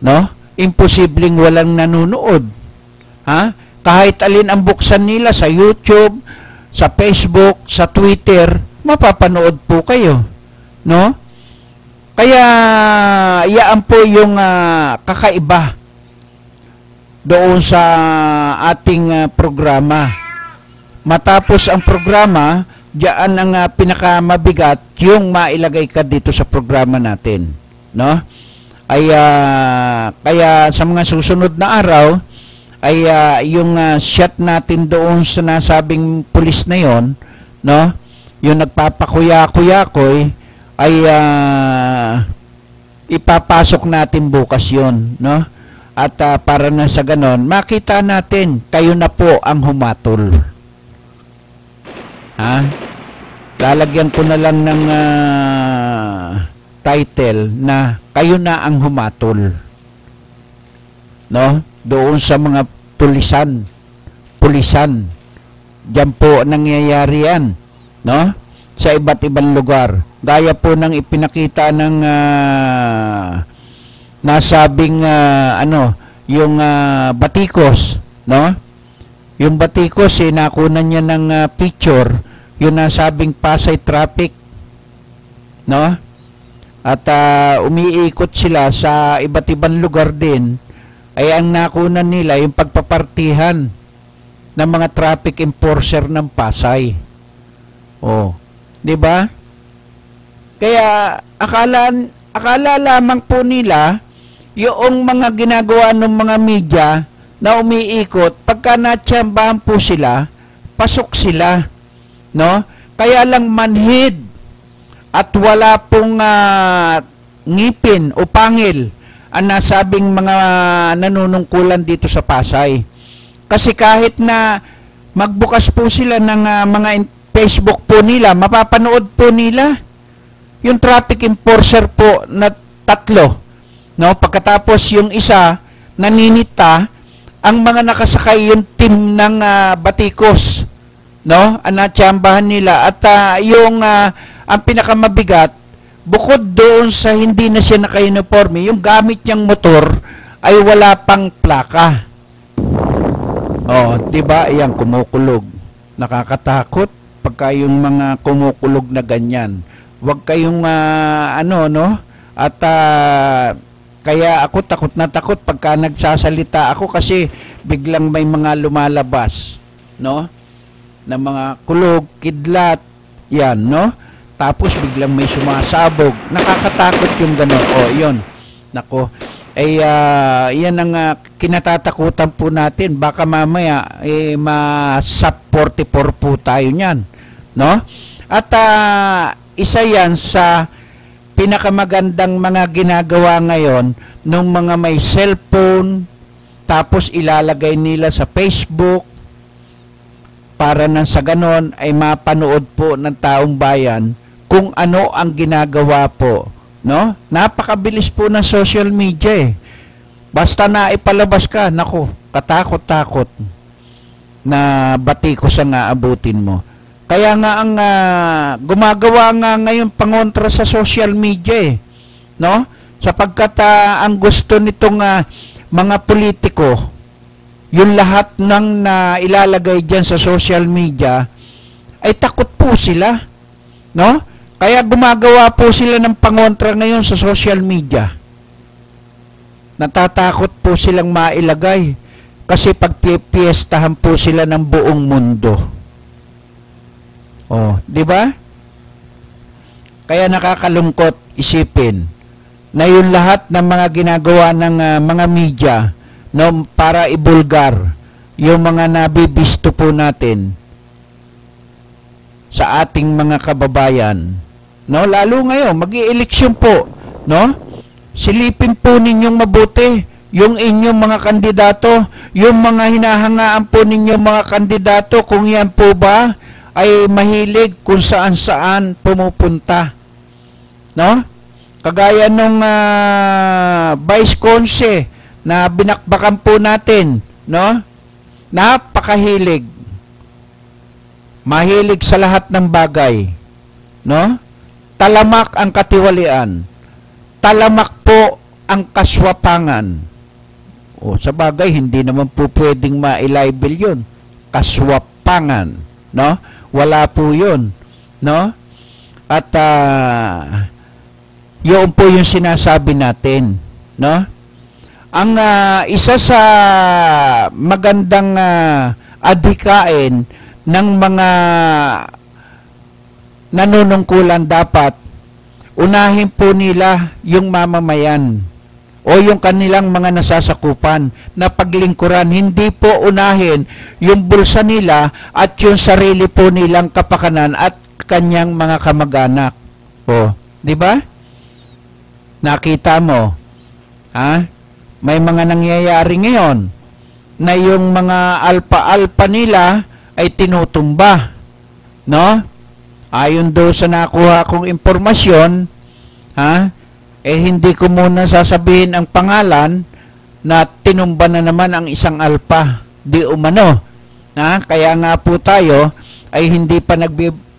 no? Imposibleng walang nanonood, ha? Kahit alin ang buksan nila sa YouTube, sa Facebook, sa Twitter, mapapanood po kayo, no? Kaya yaan po yung kakaiba doon sa ating programa. Matapos ang programa, diyan ang pinakamabigat yung mailagay ka dito sa programa natin, no? Ay kaya sa mga susunod na araw ay yung shot natin doon sa nasabing pulis na yon, no? Yung nagpapakuya-kuyakoy ay ipapasok natin bukas yon, no? At para na sa ganon, makita natin kayo na po ang humatol. Ha? Lalagyan ko na lang ng title na kayo na ang humatol, no? Doon sa mga pulisan diyan po nangyayari yan, no? Sa iba't ibang lugar gaya po ng ipinakita ng nasabing yung Batikos, no? Yung Batikos nakunan niya ng picture yung nasabing Pasay traffic, no? At umiikot sila sa iba't ibang lugar din, ay ang nakunan nila yung pagpapartihan ng mga traffic enforcer ng Pasay. Oh, 'di ba? Kaya akala lamang po nila yung mga ginagawa ng mga media na umiikot, pagka natsambahan po sila, pasok sila, no? Kaya lang manhid at wala pong ngipin o pangil ang nasabing mga nanunungkulan dito sa Pasay. Kasi kahit na magbukas po sila ng mga Facebook po nila, mapapanood po nila yung traffic enforcer po na 3, no? Pagkatapos yung isa naninita, ang mga nakasakay yung team ng Batikos, no? Ang natsambahan nila at yung ang pinakamabigat bukod doon sa hindi na siya naka-uniforme, yung gamit niyang motor ay wala pang plaka. Oh, 'di ba? Ayan, kumukulog. Nakakatakot pagka yung mga kumukulog na ganyan. Huwag kayong At kaya ako takot na takot pagka nagsasalita ako kasi biglang may mga lumalabas, no? Na mga kulog, kidlat, yan, no? Tapos biglang may sumasabog. Nakakatakot yung gano'n. Oh, yun. Nako. Yan ang kinatatakutan po natin. Baka mamaya ma-SAP 44 po tayo niyan, no? At isa yan sa pinakamagandang mga ginagawa ngayon ng mga may cellphone, tapos ilalagay nila sa Facebook para nang sa ganon ay mapanood po ng taong bayan kung ano ang ginagawa po, no? Napakabilis po ng social media eh. Basta na ipalabas ka, nako, katakot-takot na batiko sa nga abutin mo. Kaya nga ang gumagawa nga ngayon pangontra sa social media eh, no? Sapagkat ang gusto nitong mga politiko, yung lahat ng ilalagay diyan sa social media ay takot po sila, no? Kaya gumagawa po sila ng pangontra ngayon sa social media. Natatakot po silang mailagay kasi pagpipiestahan po sila ng buong mundo. Oh, 'di ba? Kaya nakakalungkot isipin na yung lahat ng mga ginagawa ng mga media, no, para ibulgar yung mga nabibisto po natin sa ating mga kababayan, no, lalo ngayon mag-ieleksyon po, no? Silipin po ninyong mabuti yung inyong mga kandidato, yung mga hinahangaan po ninyong mga kandidato, kung yan po ba ay mahilig kung saan-saan pumupunta, no? Kagaya nung Vice Conse na binakbakan po natin, no? Napakahilig. Mahilig sa lahat ng bagay, no? Talamak ang katiwalian. Talamak po ang kaswapangan. O, sa bagay, hindi naman po pwedeng ma-libel yun. Kaswapangan, no? Wala po yun, no? At yun po yung sinasabi natin, no? Ang isa sa magandang adhikain ng mga nanunungkulan, dapat unahin po nila yung mamamayan o yung kanilang mga nasasakupan na paglingkuran. Hindi po unahin yung bulsa nila at yung sarili po nilang kapakanan at kanyang mga kamag-anak. O, di ba? Nakita mo, may mga nangyayari ngayon na yung mga alpa-alpa nila ay tinutumba, no? Ayon do sa nakuha kong impormasyon, hindi ko muna sasabihin ang pangalan na tinumba na naman ang isang alpa, di umano. Kaya nga po tayo ay hindi pa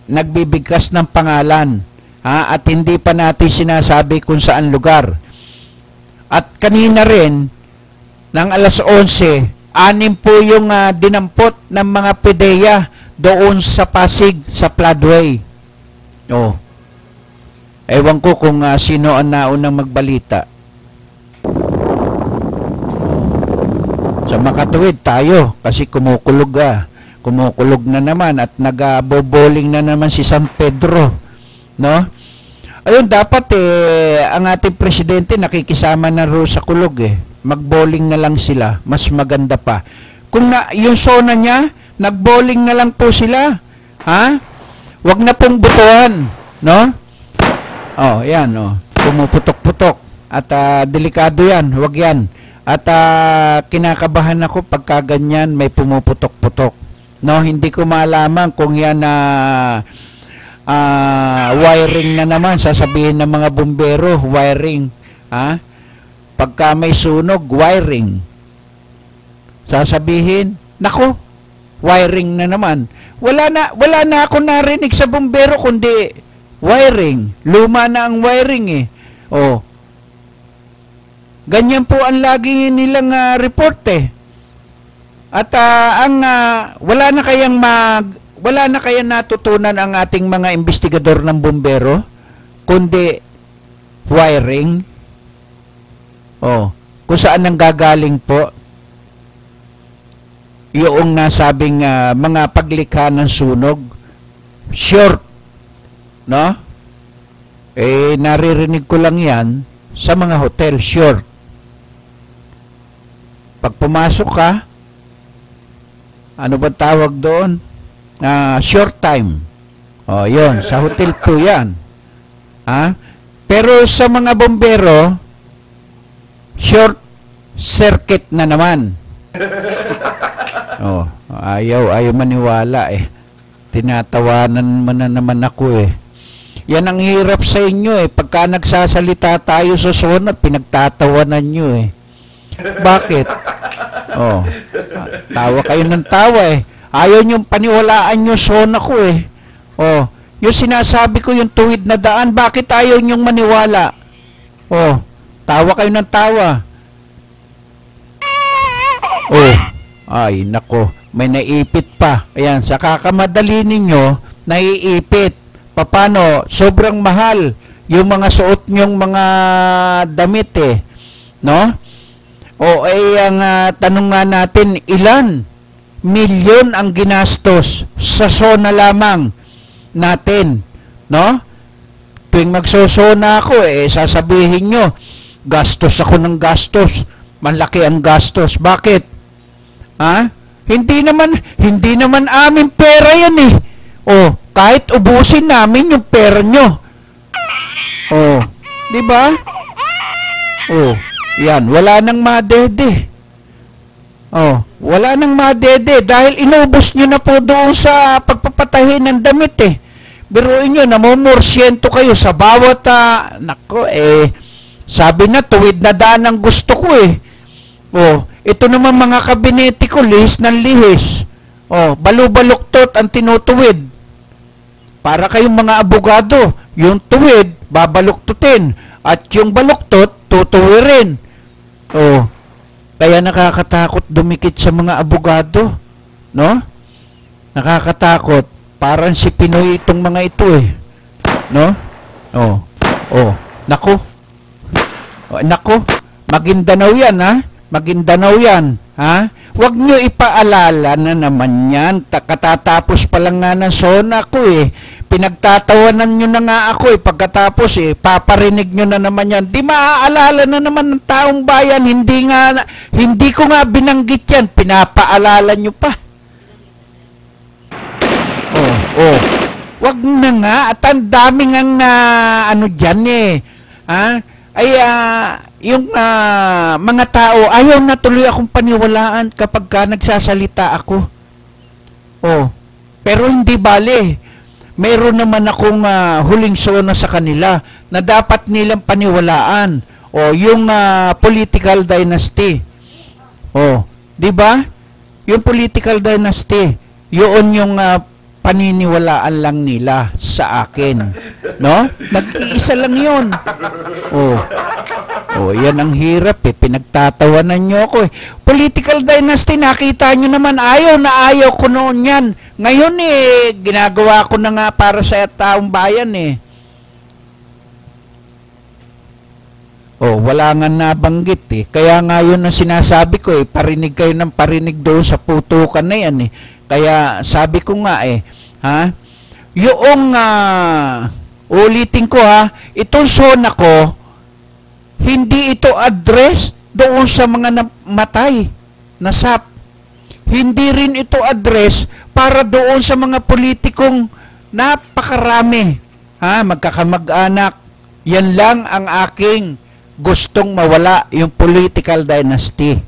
nagbibigkas ng pangalan, at hindi pa natin sinasabi kung saan lugar. At kanina rin, ng alas 11, 6 po yung dinampot ng mga PDEA doon sa Pasig, sa floodway. Oh. Ewan ko kung sino ang naunang magbalita. Sa Makatuwid tayo kasi kumukulog na naman at nag-boboling na naman si San Pedro, no? Ayun, dapat ang ating presidente nakikisama na ro sa kulog Mag-bowling na lang sila, mas maganda pa. Kung yung zona niya, nag-bowling na lang po sila. Wag na pong butuhan, no? Oh, yan, pumuputok-putok. At delikado yan, wag yan. At kinakabahan ako pagka ganyan may pumuputok-putok. No, hindi ko malaman kung yan wiring na naman, sasabihin ng mga bumbero, wiring. Pagka may sunog, wiring. Sasabihin, nako, wiring na naman. Wala na ako narinig sa bumbero kundi wiring. Luma na ang wiring eh. Oh. Ganyan po ang lagi nilang report eh. At wala na kayang natutunan ang ating mga investigador ng bumbero kundi wiring. Oh, kung saan nang gagaling po yung nasabing mga paglikha ng sunog. Short, no? Naririnig ko lang yan sa mga hotel, short. Pag pumasok ka, ano ba tawag doon? Short time. O, yun, sa hotel 2 yan. Pero sa mga bombero, short circuit na naman. Ayaw maniwala eh. Tinatawanan mo na naman ako eh. Yan ang hirap sa inyo eh. Pagka nagsasalita tayo sa SONA, pinagtatawanan nyo eh. Bakit? Tawa kayo ng tawa eh. Ayaw nyo paniwalaan nyo SONA ko eh. Yung sinasabi ko yung tuwid na daan, bakit ayaw nyo maniwala? Tawa kayo ng tawa. Ay, nako. May naipit pa. Ayan, sa kakamadali ninyo, naiipit. Paano? Sobrang mahal yung mga suot nyong mga damit eh. No? Ang tanong nga natin, ilan milyon ang ginastos sa SONA lamang natin? No? Tuwing magsosona ako, sasabihin nyo, gastos ako ng gastos. Malaki ang gastos. Bakit? Hindi naman amin pera yan eh. Kahit ubusin namin yung pera nyo. Di ba? Yan, wala nang madede. Wala nang madede dahil inubos nyo na po doon sa pagpapatahin ng damit eh. Biruin nyo, namumorsyento kayo sa bawat sabi na tuwid na daan ang gusto ko eh. Ito naman mga kabinete ko, lihis ng lihis. Balubaluktot ang tinutuwid. Para kayong mga abogado, yung tuwid, babaluktutin. At yung baluktot, tutuwirin. Kaya nakakatakot dumikit sa mga abogado. No? Nakakatakot. Parang si Pinoy itong mga ito eh. No? Nako. Nako. Maguindanao yan ha. Maguindanao yan, ha? Huwag nyo ipaalala na naman yan. Katatapos pa lang nga ng SONA ko eh. Pinagtatawanan nyo na nga ako eh. Pagkatapos paparinig nyo na naman yan. Di maaalala na naman ng taong bayan. Hindi ko nga binanggit yan. Pinapaalala nyo pa. Huwag na nga. At ang daming ang dyan eh. Yung mga tao, ayaw na tuloy akong paniwalaan kapag nagsasalita ako. Pero hindi bale. Meron naman akong huling SONA sa kanila na dapat nilang paniwalaan. Yung political dynasty. Di ba? Yung political dynasty, yun yung paniniwalaan lang nila sa akin. No? Nag-iisa lang yun. Yan ang hirap eh. Pinagtatawanan nyo ako eh. Political dynasty, nakita nyo naman, ayaw na ayaw ko noon yan. Ngayon ginagawa ko na nga para sa taong bayan eh. Wala nga nabanggit eh. Kaya nga yun ang sinasabi ko eh. Parinig kayo ng parinig doon sa putukan na yan eh. Kaya sabi ko nga yung ulitin ko itong SONA ko, hindi ito address doon sa mga namatay, nasap. Hindi rin ito address para doon sa mga politikong napakarami, magkakamag-anak. Yan lang ang aking gustong mawala, yung political dynasty.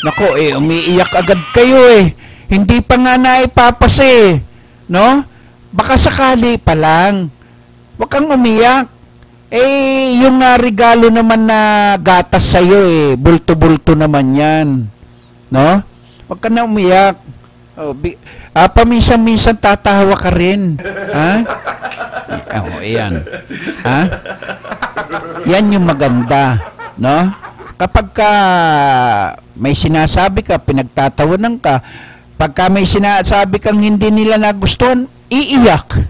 Nako umiiyak agad kayo eh. Hindi pa nga naipapase, no? Baka sakali pa lang. Huwag kang umiyak. Yung regalo naman na gatas sa'yo bulto-bulto naman yan. No? Huwag ka na umiyak. Paminsan-minsan tatawa ka rin. Ha? Ayan. Ha? Yan yung maganda, no? Kapag ka may sinasabi ka, pinagtatawanan ka, pagka may sinasabi kang hindi nila nagustuhan, iiyak.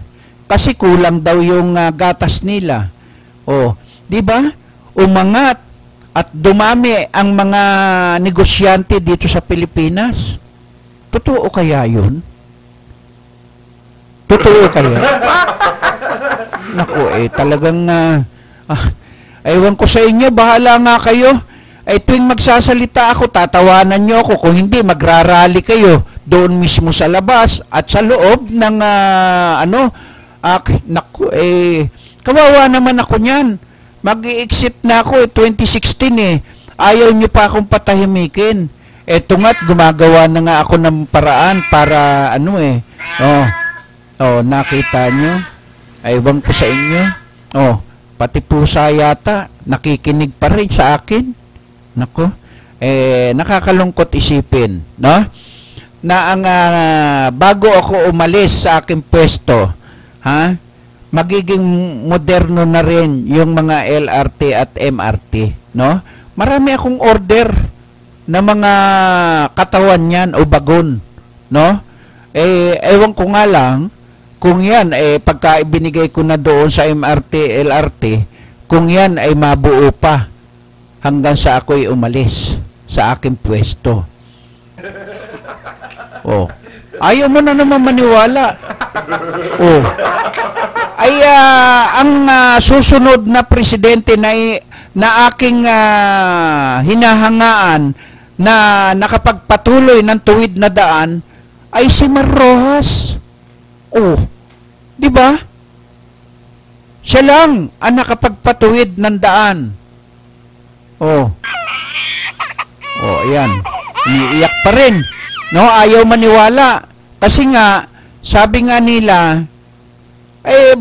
Kasi kulang daw yung gatas nila. Di ba? Umangat at dumami ang mga negosyante dito sa Pilipinas. Totoo kaya yun? Totoo kaya? Naku, talagang ewan ko sa inyo, bahala nga kayo. Tuwing magsasalita ako, tatawanan nyo ako. Kung hindi, magrarally kayo doon mismo sa labas at sa loob ng naku, kawawa naman ako niyan. Mag-i-exit na ako, 2016 Ayaw nyo pa akong patahimikin. Eto nga't gumagawa na nga ako ng paraan para nakita nyo. Ewan ko sa inyo. Pati pusa yata, nakikinig pa rin sa akin. Nako, nakakalungkot isipin, no? Na ang bago ako umalis sa aking pwesto, magiging moderno na rin yung mga LRT at MRT, no? Marami akong order na mga katawan yan o bagon, no? Ewan ko nga lang kung yan pagka ibinigay ko na doon sa MRT, LRT, kung yan ay mabuo pa hanggang sa ako'y umalis sa aking pwesto. Ayaw mo na naman maniwala. Ang susunod na presidente na aking hinahangaan na nakapagpatuloy ng tuwid na daan ay si Mar Rojas. Di ba? Siya lang ang nakapagpatuwid ng daan. Ayan. Umiiyak pa rin. No, ayaw maniwala. Kasi nga, sabi nga nila,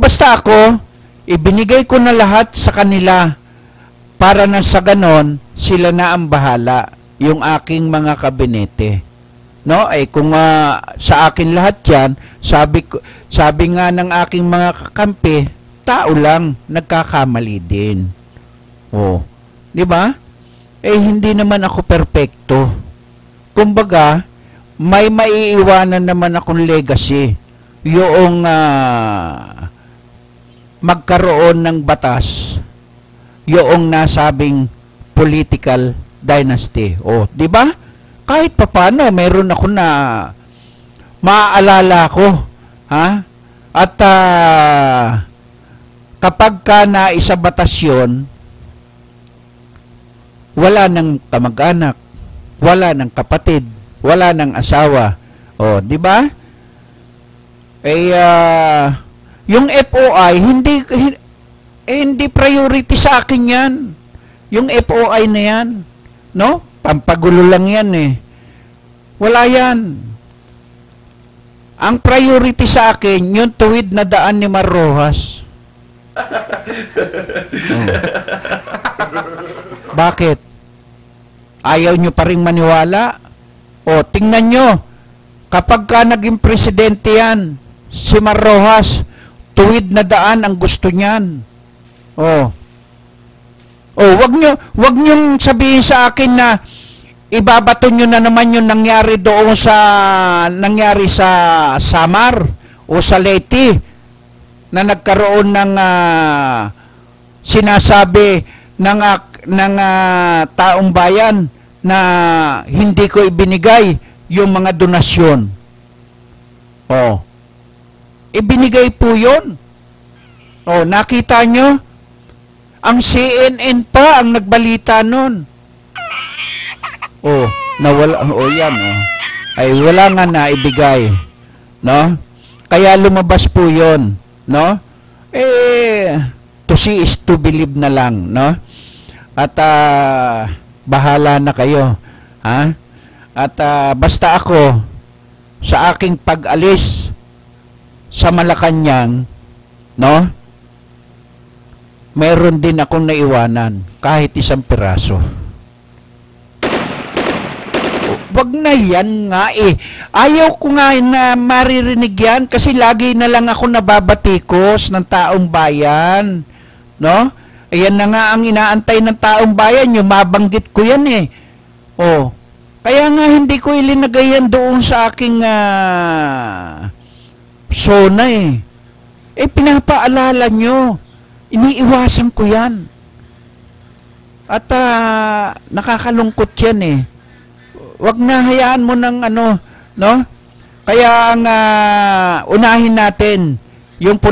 basta ako, ibinigay ko na lahat sa kanila para na sa ganon, sila na ang bahala, yung aking mga kabinete. No, kung sa akin lahat yan, sabi nga ng aking mga kakampi, tao lang, nagkakamali din. Di ba? Hindi naman ako perpekto. Kumbaga, may maiiwanan naman akong legacy. Yung magkaroon ng batas, yung nasabing political dynasty. Di ba? Kahit papano, meron ako na maaalala ko. At kapag ka na isa batas yun, wala ng kamag-anak, wala ng kapatid, wala ng asawa. Di ba? Yung FOI, hindi priority sa akin yan. Yung FOI na yan, no? Pampagulo lang yan Wala yan. Ang priority sa akin, yung tuwid na daan ni Mar Rojas. Bakit? Ayaw nyo pa rin maniwala? Tingnan nyo. Kapag ka naging presidente yan, si Mar Rojas, tuwid na daan ang gusto niyan. Wag nyo sabihin sa akin na ibabato nyo na naman yung nangyari doon nangyari sa Samar o sa Leyte na nagkaroon ng sinasabi ng taong bayan na hindi ko ibinigay yung mga donasyon. Ibinigay po yun. Nakita nyo? Ang CNN pa ang nagbalita nun. Nawala. Yan. Ay wala nga na ibigay. No? Kaya lumabas po yun. No? To see is to believe na lang. No? At bahala na kayo. At basta ako sa aking pag-alis sa Malacanang, no? Meron din akong naiwanan kahit isang piraso. wag na yan nga eh. Ayaw ko nga na maririnig yan kasi lagi na lang ako nababatikos ng taong bayan. No? Ayan na nga ang inaantay ng taong bayan, yung mabanggit ko yan eh. Oh. Kaya nga hindi ko ilinagay yan doon sa aking zona eh. Eh pinapaalala nyo. Iniiwasan ko yan. At nakakalungkot yan eh. Wag na hayaan mo ng ano, no? Kaya ang unahin natin yung